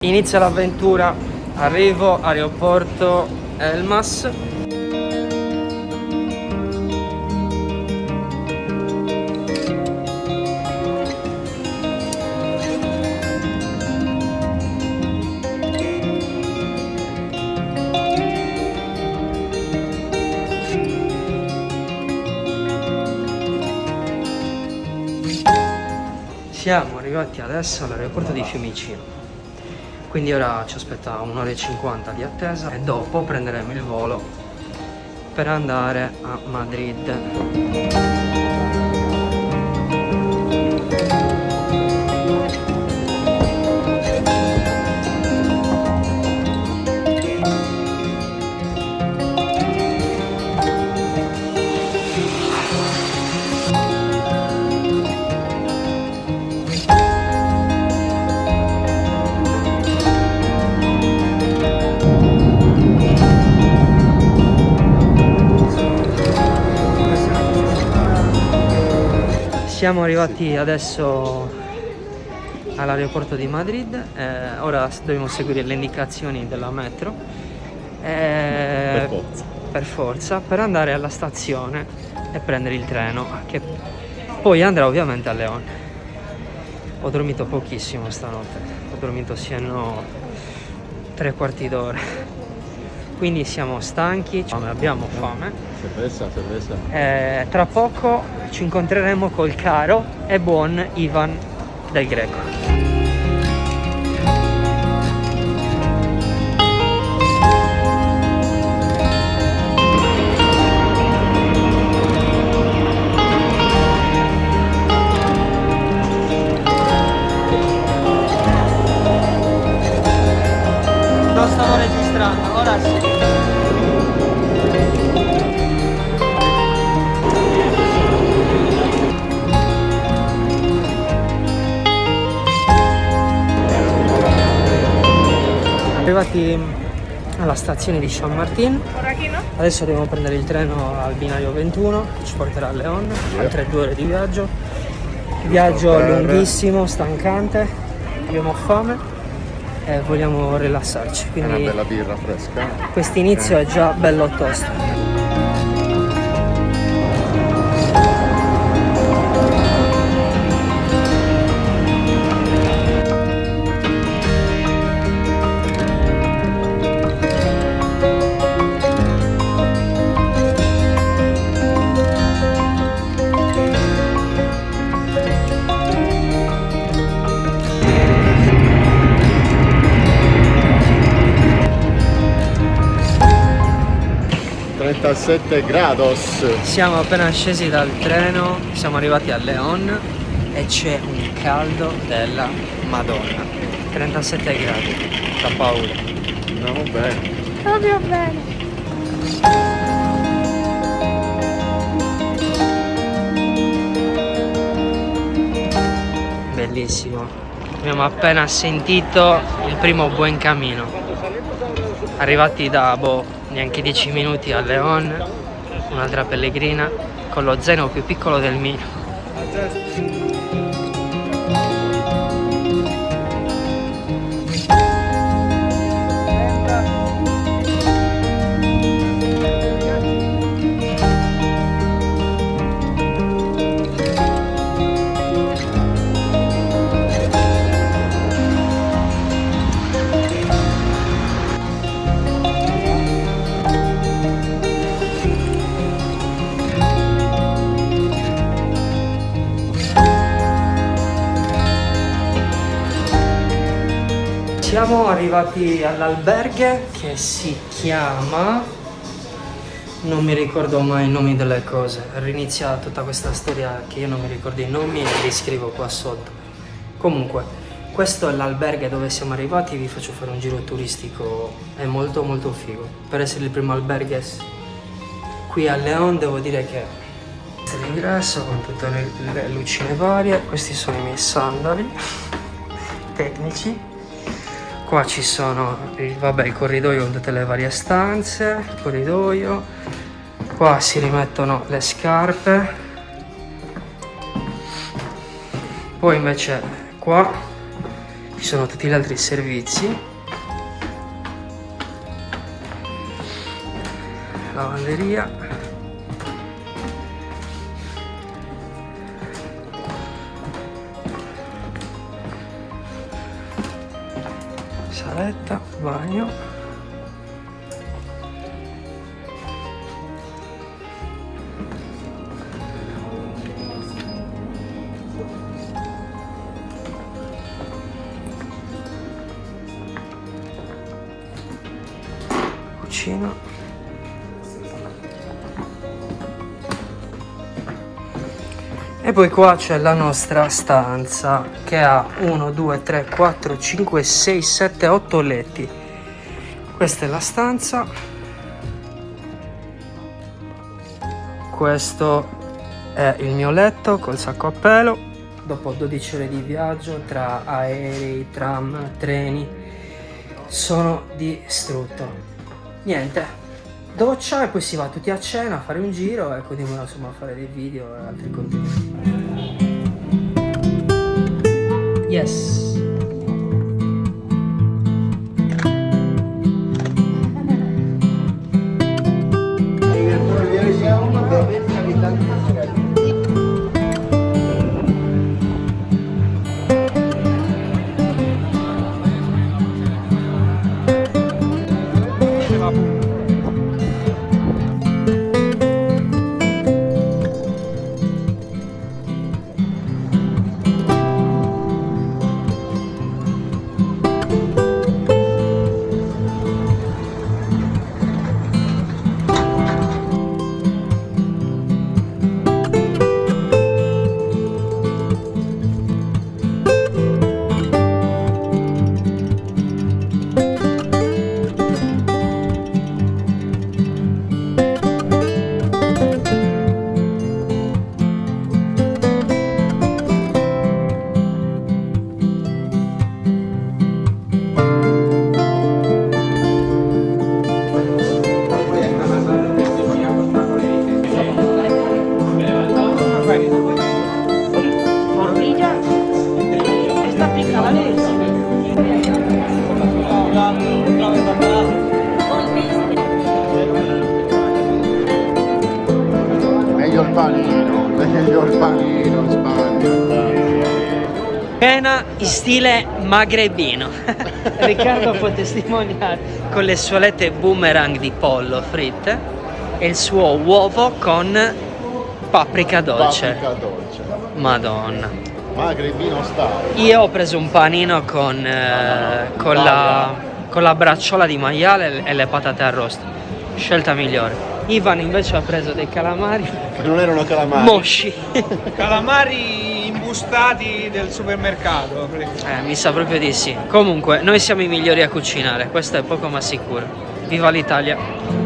Inizia l'avventura, arrivo, aeroporto Elmas. Siamo arrivati adesso all'aeroporto di Fiumicino. Quindi ora ci aspetta un'ora e 50 di attesa e dopo prenderemo il volo per andare a Madrid. Siamo arrivati adesso all'aeroporto di Madrid, ora dobbiamo seguire le indicazioni della metro per forza per andare alla stazione e prendere il treno che poi andrà ovviamente a León. Ho dormito pochissimo stanotte, ho dormito siano 3/4 d'ora, quindi siamo stanchi, abbiamo fame. Cerveza. Tra poco ci incontreremo col caro e buon Ivan del Greco. Non stavo registrando, ora sì. Arrivati alla stazione di San Martín, adesso dobbiamo prendere il treno al binario 21 che ci porterà a León, altre 2 ore di viaggio. Viaggio lunghissimo, stancante, abbiamo fame e vogliamo rilassarci, quindi una bella birra fresca. quest'inizio è già bello tosto. Grados. Siamo appena scesi dal treno, siamo arrivati a León e c'è un caldo della Madonna. 37 gradi, fa paura. Andiamo bene. Proprio bene. Bellissimo. Abbiamo appena sentito il primo buen cammino. Arrivati da neanche 10 minuti a León, un'altra pellegrina con lo zaino più piccolo del mio. Siamo arrivati all'alberghe che si chiama, non mi ricordo mai i nomi delle cose, rinizia tutta questa storia che io non mi ricordo i nomi e li scrivo qua sotto. Comunque, questo è l'alberghe dove siamo arrivati, vi faccio fare un giro turistico, è molto molto figo. Per essere il primo alberghe qui a León devo dire che questo è l'ingresso con tutte le lucine varie, questi sono i miei sandali tecnici. Qua ci sono il corridoio con tutte le varie stanze, il corridoio. Qua si rimettono le scarpe. Poi invece qua ci sono tutti gli altri servizi. Lavanderia. Saletta, bagno. Cucina. E poi qua c'è la nostra stanza che ha 1, 2, 3, 4, 5, 6, 7, 8 letti. Questa è la stanza. Questo è il mio letto col sacco a pelo. Dopo 12 ore di viaggio tra aerei, tram, treni, sono distrutto. Niente, doccia e poi si va tutti a cena a fare un giro e continuiamo insomma a fare dei video e altri contenuti. Yes. Meglio il panino in Spagna. Cena in stile magrebino. Riccardo può testimoniare con le sue alette boomerang di pollo fritte e il suo uovo con paprika dolce. Paprika dolce. Madonna. Magrebino style. Io ho preso un panino con la bracciola di maiale e le patate arrosto. Scelta migliore. Ivan invece ha preso dei calamari. Che non erano calamari. Mosci. Calamari imbustati del supermercato. Mi sa proprio di sì. Comunque, noi siamo i migliori a cucinare, questo è poco ma sicuro. Viva l'Italia!